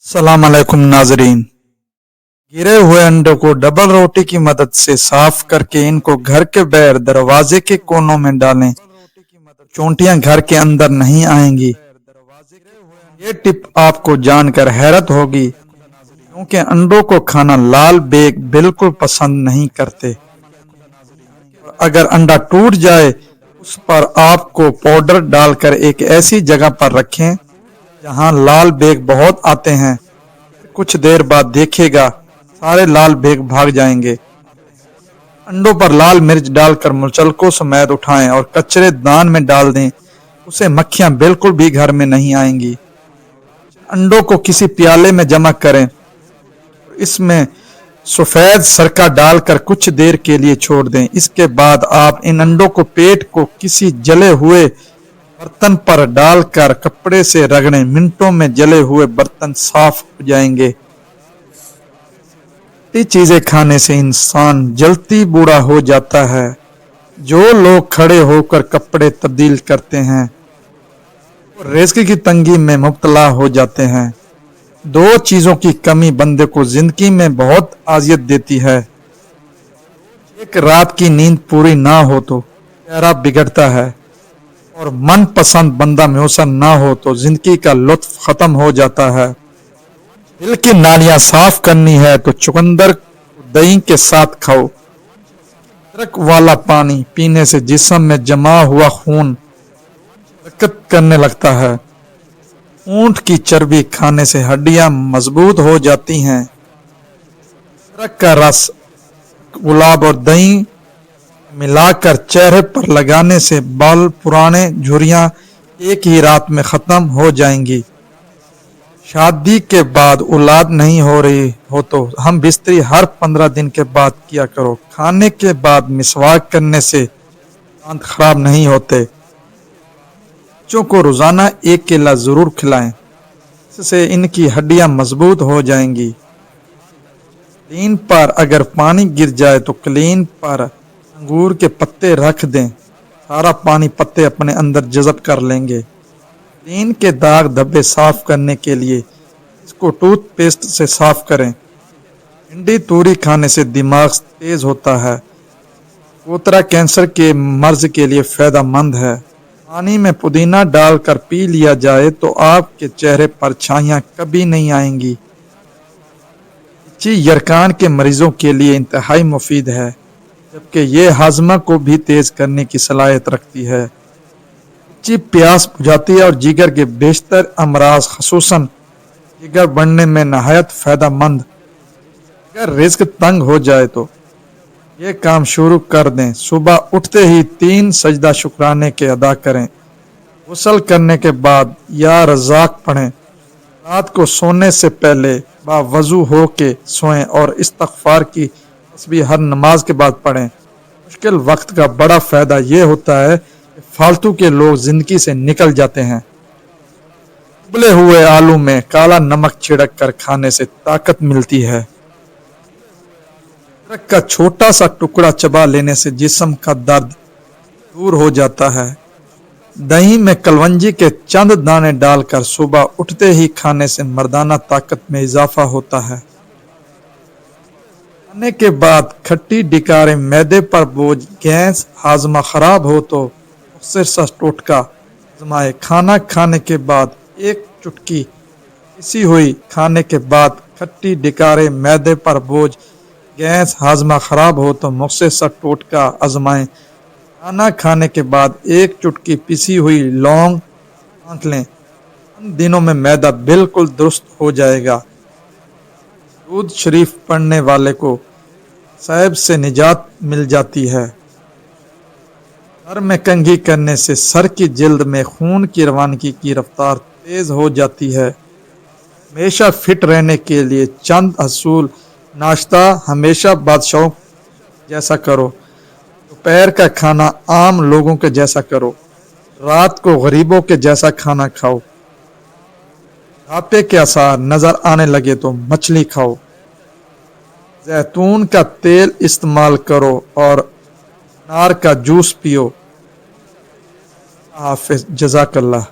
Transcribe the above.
सलाम अलैकुम नाजरीन। गिरे हुए अंडों को डबल रोटी की मदद से साफ करके इनको घर के बाहर दरवाजे के कोनों में डालें। चोंटियां घर के अंदर नहीं आएंगी। ये टिप आपको जानकर हैरत होगी क्योंकि अंडों को खाना लाल बेग बिल्कुल पसंद नहीं करते। अगर अंडा टूट जाए उस पर आपको पाउडर डालकर एक ऐसी जगह पर रखें जहां लाल बेग बहुत आते हैं। कुछ देर बाद देखिएगा सारे लाल बेग भाग जाएंगे। अंडों पर लाल मिर्च डालकर मुचलकों समेत उठाएं और कचरे दान में डाल दें। उसे मक्खियां बिल्कुल भी घर में नहीं आएंगी। अंडों को किसी प्याले में जमा करें। इसमें सफेद सरका डालकर कुछ देर के लिए छोड़ दें। इसके बाद आप इन अंडों को पेट को किसी जले हुए बर्तन पर डालकर कपड़े से रगड़ें। मिनटों में जले हुए बर्तन साफ हो जाएंगे। ये चीजें खाने से इंसान जल्दी बूढ़ा हो जाता है। जो लोग खड़े होकर कपड़े तब्दील करते हैं वो रिज़्क की तंगी में मुब्तला हो जाते हैं। दो चीजों की कमी बंदे को जिंदगी में बहुत अजियत देती है। एक, रात की नींद पूरी ना हो तो चेहरा बिगड़ता है, और मन पसंद बंदा म्यूसन ना हो तो जिंदगी का लुत्फ खत्म हो जाता है। दिल की नालियां साफ करनी है तो चुकंदर दही के साथ खाओ। अदरक वाला पानी पीने से जिस्म में जमा हुआ खून हरकत करने लगता है। ऊंट की चर्बी खाने से हड्डियां मजबूत हो जाती हैं। अदरक का रस गुलाब और दही मिलाकर चेहरे पर लगाने से बाल पुराने झुर्रियां एक ही रात में खत्म हो जाएंगी। शादी के बाद औलाद नहीं हो रही हो तो हम बिस्तरी हर 15 दिन के बाद किया करो। खाने के बाद मिसवाक करने से दांत खराब नहीं होते। बच्चों को रोजाना एक केला जरूर खिलाएं, इससे इनकी हड्डियां मजबूत हो जाएंगी। क्लीन पर अगर पानी गिर जाए तो क्लीन पर अंगूर के पत्ते रख दें। सारा पानी पत्ते अपने अंदर जज़ब कर लेंगे। क्लीन के दाग धब्बे साफ करने के लिए इसको टूथपेस्ट से साफ करें। भिंडी तूरी खाने से दिमाग तेज होता है। कोतरा कैंसर के मर्ज के लिए फायदेमंद है। पानी में पुदीना डालकर पी लिया जाए तो आपके चेहरे पर छाइयां कभी नहीं आएंगी। यरकान के मरीजों के लिए इंतहाई मुफीद है, जबकि ये हाजमा को भी तेज करने की सलाहियत रखती है। प्यास बुझाती है और जिगर के बेशतर अमराज खसूसन जिगर बढ़ने में नहायत फायदेमंद। अगर रिज़्क तंग हो जाए तो ये काम शुरू कर दें। सुबह उठते ही 3 सजदा शुक्राने के अदा करें। गुस्ल करने के बाद या रज़ाक पढ़ें। रात को सोने से पहले बावजू हो के सोएं और इस्तग़फ़ार की तस्बीह हर नमाज के बाद पढ़ें। मुश्किल वक्त का बड़ा फायदा ये होता है कि फालतू के लोग जिंदगी से निकल जाते हैं। उबले हुए आलू में काला नमक छिड़क कर खाने से ताकत मिलती है। अदरक का छोटा सा टुकड़ा चबा लेने से जिस्म का दर्द दूर हो जाता है। दही में कलवंजी के चंद दाने डालकर सुबह उठते ही खाने से मर्दाना ताकत में इजाफा होता है। खाने के बाद खट्टी डिकारे मैदे पर बोझ, गैस, हाजमा खराब हो तो मुख्तसर सा टोटका आजमाए। खाना खाने के बाद 1 चुटकी पिसी हुई खाने के बाद खट्टी डिकारे मैदे पर बोझ, गैस, हाजमा खराब हो तो मुख्तसर सा टोटका आजमाएं। खाना खाने के बाद 1 चुटकी पिसी हुई लौंग आंक लें। इन दिनों में मैदा बिल्कुल दुरुस्त हो जाएगा। दूध शरीफ पढ़ने वाले को साहिब से निजात मिल जाती है। सर में कंघी करने से सर की जिल्द में खून की रवानगी की रफ्तार तेज हो जाती है। हमेशा फिट रहने के लिए चंद असूल। नाश्ता हमेशा बादशाहों जैसा करो। दोपहर का खाना आम लोगों के जैसा करो। रात को गरीबों के जैसा खाना खाओ। बुढ़ापे के आसार नजर आने लगे तो मछली खाओ। जैतून का तेल इस्तेमाल करो और अनार का जूस पियो। हाफिज, जज़ाकल्लाह।